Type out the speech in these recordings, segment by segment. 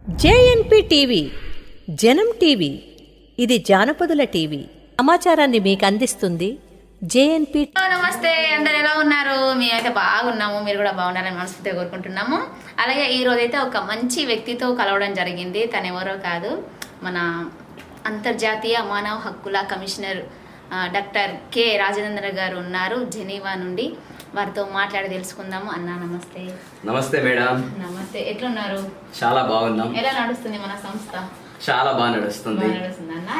JNP TV జనం TV ఇది జానపదుల TV. సమాచారాన్ని మీకు అందిస్తుంది జేఎన్పి. నమస్తే, అందరు ఎలా ఉన్నారు? మేమైతే బాగున్నాము, మీరు కూడా బాగున్నారని మనస్ఫూర్తిగా కోరుకుంటున్నాము. అలాగే ఈ రోజైతే ఒక మంచి వ్యక్తితో కలవడం జరిగింది. తను ఎవరో కాదు, మన అంతర్జాతీయ మానవ హక్కుల కమిషనర్ డాక్టర్ కె రాజేంద్ర గారు ఉన్నారు జెనీవా నుండి. వారితో మాట్లాడి తెలుసుకుందాము. అన్న నమస్తే. నమస్తే మేడం. నమస్తే, ఎట్లున్నారు? చాలా బాగున్నాం. ఎలా నడుస్తుంది మన సంస్థ? చాలా బాగా నడుస్తుంది అన్న.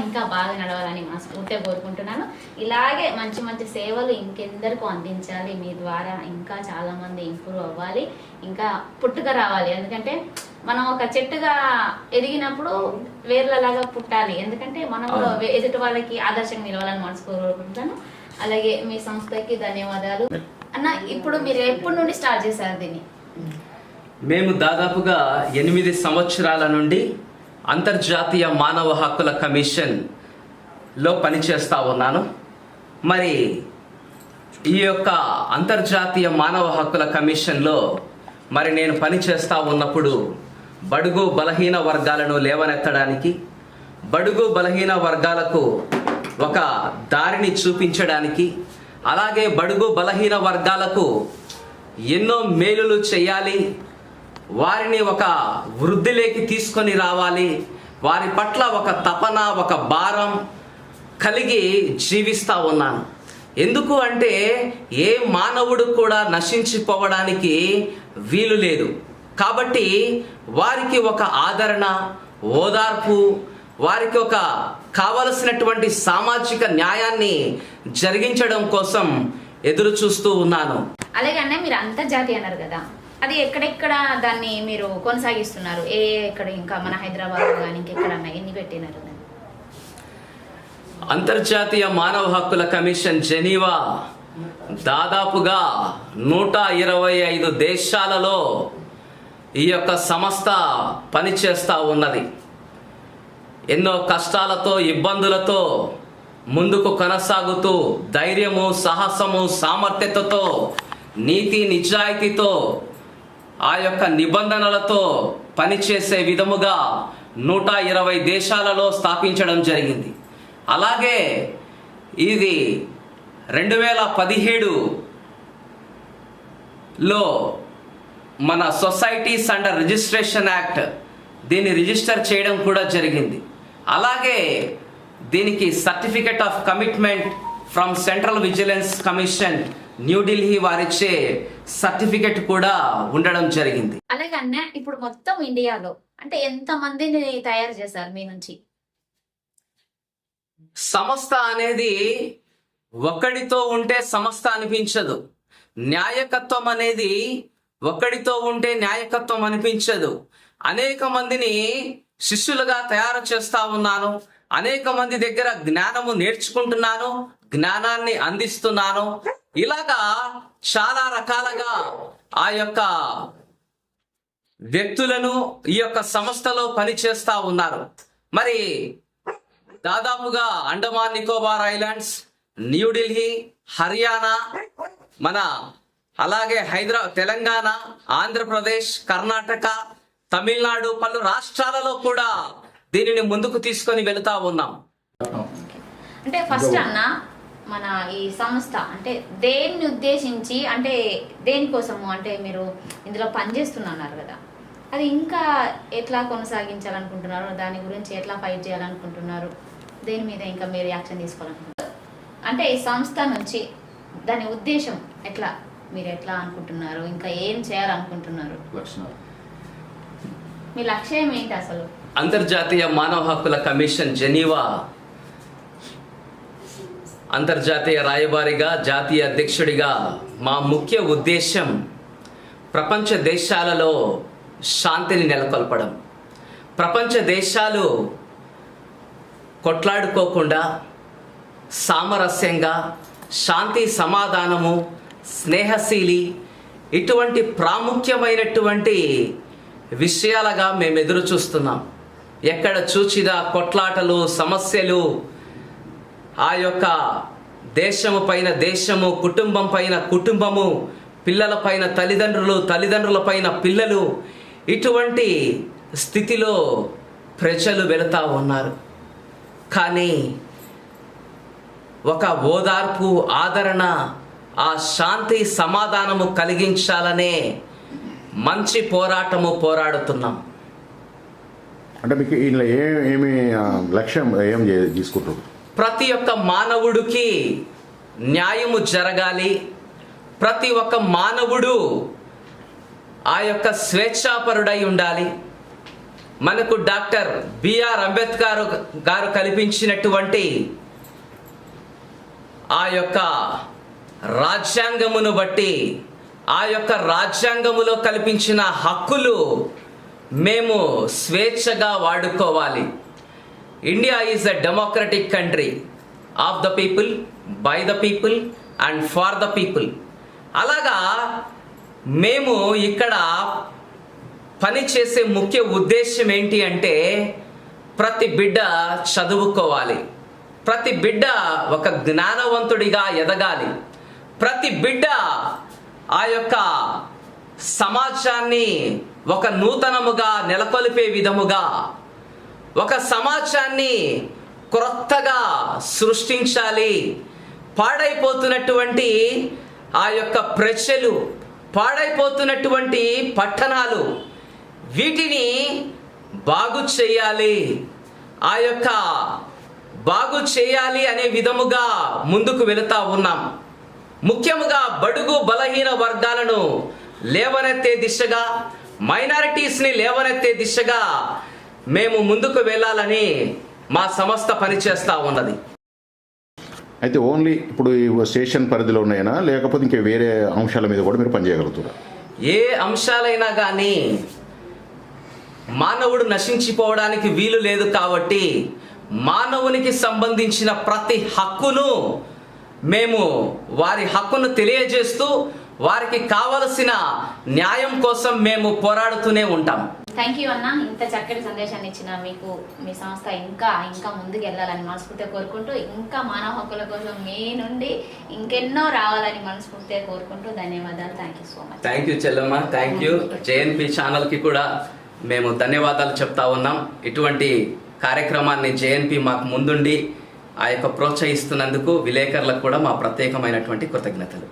ఇంకా బాగా నడవాలని మనస్ఫూర్తిగా కోరుకుంటున్నాను. ఇలాగే మంచి మంచి సేవలు ఇంకెందరికో అందించాలి మీ ద్వారా. ఇంకా చాలా మంది ఇంప్రూవ్ అవ్వాలి, ఇంకా పుట్టుక రావాలి. ఎందుకంటే మనం ఒక చెట్టుగా ఎదిగినప్పుడు వేర్లలాగా పుట్టాలి. ఎందుకంటే మనం ఎదుటి వాళ్ళకి ఆదర్శంగా నిలవాలని మనసు కోరుకుంటాను. అలాగే మీ సంస్థకి ధన్యవాదాలు అన్న. ఇప్పుడు మీరు ఎప్పటి నుండి స్టార్ట్ చేశారు దీన్ని? మేము దాదాపుగా 8 సంవత్సరాల నుండి అంతర్జాతీయ మానవ హక్కుల కమిషన్ లో పనిచేస్తా ఉన్నాను. మరి ఈ యొక్క అంతర్జాతీయ మానవ హక్కుల కమిషన్లో మరి నేను పనిచేస్తా ఉన్నప్పుడు బడుగు బలహీన వర్గాలను లేవనెత్తడానికి, బడుగు బలహీన వర్గాలకు ఒక దారిని చూపించడానికి, అలాగే బడుగు బలహీన వర్గాలకు ఎన్నో మేలులు చేయాలి, వారిని ఒక వృద్ధిలోకి తీసుకొని రావాలి, వారి పట్ల ఒక తపన, ఒక భారం కలిగి జీవిస్తూ ఉన్నాను. ఎందుకు అంటే ఏ మానవుడు కూడా నశించిపోవడానికి వీలు లేదు. కాబట్టి వారికి ఒక ఆదరణ, ఓదార్పు, వారికి ఒక కావలసినటువంటి సామాజిక న్యాయాన్ని జరిగించడం కోసం ఎదురు చూస్తూ ఉన్నాను. అలాగే అన్న, మీరు అంతర్జాతీయ అన్నారు కదా, అది ఎక్కడెక్కడ దాన్ని మీరు కొనసాగిస్తున్నారు? ఎక్కడ ఇంకా మన హైదరాబాద్ కానీ ఇంకెక్కడన్నా ఎన్ని పెట్టినారు? అంతర్జాతీయ మానవ హక్కుల కమిషన్ జెనీవా దాదాపుగా 125 దేశాలలో ఈ యొక్క సంస్థ పనిచేస్తూ ఉన్నది. ఎన్నో కష్టాలతో, ఇబ్బందులతో ముందుకు కొనసాగుతూ ధైర్యము, సాహసము, సామర్థ్యతతో, నీతి నిజాయితీతో, ఆ యొక్క నిబంధనలతో పనిచేసే విధముగా 120 దేశాలలో స్థాపించడం జరిగింది. అలాగే ఇది 2017లో మన సొసైటీస్ అండర్ రిజిస్ట్రేషన్ యాక్ట్ దీన్ని రిజిస్టర్ చేయడం కూడా జరిగింది. అలాగే దీనికి certificate of commitment from central vigilance commission New Delhi వారిచ్చే సర్టిఫికెట్ కూడా ఉండడం జరిగింది. అలాగే అన్న, ఇప్పుడు మొత్తం ఇండియాలో అంటే ఎంత మందిని తయారు చేశారు మీ నుంచి? సంస్థ అనేది ఒక్కడితో ఉంటే సంస్థ అనిపించదు. న్యాయకత్వం అనేది ఒక్కడితో ఉంటే న్యాయకత్వం అనిపించదు. అనేక మందిని శిష్యులుగా తయారు చేస్తా ఉన్నాను. అనేక మంది దగ్గర జ్ఞానము నేర్చుకుంటున్నాను, జ్ఞానాన్ని అందిస్తున్నాను. ఇలాగా చాలా రకాలుగా ఆ యొక్క వ్యక్తులను ఈ యొక్క సంస్థలో పనిచేస్తా ఉన్నారు. మరి దాదాపుగా అండమాన్ నికోబార్ ఐలాండ్స్, న్యూఢిల్లీ, హర్యానా, మన అలాగే తెలంగాణ, ఆంధ్రప్రదేశ్, కర్ణాటక, తమిళనాడు, పలు రాష్ట్రాలలో కూడా దీనిని ముందుకు తీసుకొని వెళుతా ఉన్నాం. అంటే ఫస్ట్ అన్న, మన ఈ సంస్థ అంటే దేన్ని ఉద్దేశించి, అంటే దేనికోసము, అంటే మీరు ఇందులో పనిచేస్తున్నారు కదా, అది ఇంకా ఎట్లా కొనసాగించాలనుకుంటున్నారు? దాని గురించి ఎట్లా ఫైట్ చేయాలనుకుంటున్నారు? దేని మీద ఇంకా మీరు యాక్షన్ తీసుకోవాలనుకుంటున్నారు? అంటే ఈ సంస్థ నుంచి దాని ఉద్దేశం ఎట్లా, మీరు ఎట్లా అనుకుంటున్నారు? ఇంకా ఏం చేయాలనుకుంటున్నారు? మీ లక్ష్యం ఏంటి అసలు? అంతర్జాతీయ మానవ హక్కుల కమిషన్ జెనీవా అంతర్జాతీయ రాయబారిగా, జాతీయ అధ్యక్షుడిగా మా ముఖ్య ఉద్దేశం ప్రపంచ దేశాలలో శాంతిని నెలకొల్పడం. ప్రపంచ దేశాలు కొట్లాడుకోకుండా సామరస్యంగా, శాంతి, సమాధానము, స్నేహశీలి, ఇటువంటి ప్రాముఖ్యమైనటువంటి విషయాలుగా మేము ఎదురు చూస్తున్నాం. ఎక్కడ చూచినా కొట్లాటలు, సమస్యలు, ఆ యొక్క దేశము పైన దేశము, కుటుంబం పైన కుటుంబము, పిల్లల పైన తల్లిదండ్రులు, తల్లిదండ్రుల పైన పిల్లలు, ఇటువంటి స్థితిలో ప్రజలు వెళుతూ ఉన్నారు. కానీ ఒక ఓదార్పు, ఆదరణ, ఆ శాంతి సమాధానము కలిగించాలనే మంచి పోరాడుతున్నాం. అంటే మీకు ఇలా ఏమి లక్ష్యం ఏం తీసుకుంటారు? ప్రతి ఒక్క మానవుడికి న్యాయము జరగాలి. ప్రతి ఒక్క మానవుడు ఆ యొక్క స్వేచ్ఛాపరుడై ఉండాలి. మనకు డాక్టర్ బిఆర్ అంబేద్కర్ గారు కల్పించినటువంటి ఆ యొక్క రాజ్యాంగమును బట్టి, ఆ యొక్క రాజ్యాంగములో కల్పించిన హక్కులు మేము స్వేచ్ఛగా వాడుకోవాలి. India is a democratic country of the people, by the people and for the people. అలాగా మేము ఇక్కడ పనిచేసే ముఖ్య ఉద్దేశం ఏంటి అంటే ప్రతి బిడ్డ చదువుకోవాలి, ప్రతి బిడ్డ ఒక జ్ఞానవంతుడిగా ఎదగాలి, ప్రతి బిడ్డ ఆ యొక్క సమాజాన్ని ఒక నూతనముగా నెలకొల్పే విధముగా, ఒక సమాజాన్ని క్రొత్తగా సృష్టించాలి. పాడైపోతున్నటువంటి ఆ యొక్క ప్రజలు, పాడైపోతున్నటువంటి పట్టణాలు, వీటిని బాగు చేయాలి. ఆ యొక్క బాగు చేయాలి అనే విధముగా ముందుకు వెళుతూ ఉన్నాం. ముఖ్యముగా బడుగు బలహీన వర్గాలను లేవనెత్తే దిశగా, మైనారిటీస్ని లేవనెత్తే దిశగా మేము ముందుకు వెళ్ళాలని మా సంస్థ పనిచేస్తూ ఉన్నది. అయితే ఓన్లీ ఇప్పుడు ఈ స్టేషన్ పరిధిలో ఉన్నాయనా, లేకపోతే ఇంకా వేరే అంశాల మీద కూడా మీరు పనిచేయగలుగుతారా? ఏ అంశాలైనా కానీ మానవుడు నశించిపోవడానికి వీలు లేదు. కాబట్టి మానవునికి సంబంధించిన ప్రతి హక్కును మేము వారి హక్కును తెలియజేస్తూ వారికి కావలసిన న్యాయం కోసం మేము పోరాడుతూనే ఉంటాం. థ్యాంక్ యూ అన్న, ఇంత చక్కటి సందేశాన్ని ఇచ్చిన మీకు మీ సంస్థ ఇంకా ముందుకు వెళ్ళాలని మనస్ఫూర్తిగా కోరుకుంటూ, ఇంకా మానవ హక్కుల కోసం మీ నుండి ఇంకెన్నో రావాలని మనస్ఫూర్తిగా కోరుకుంటూ ధన్యవాదాలు. Thank you so much. Thank you Chellamma, thank you. JNP ఛానల్కి కూడా మేము ధన్యవాదాలు చెప్తా ఉన్నాం. ఇటువంటి కార్యక్రమాన్ని జేఎన్పి మాకు ముందుండి ఆ యొక్క ప్రోత్సహిస్తున్నందుకు విలేకరులకు కూడా మా ప్రత్యేకమైనటువంటి కృతజ్ఞతలు.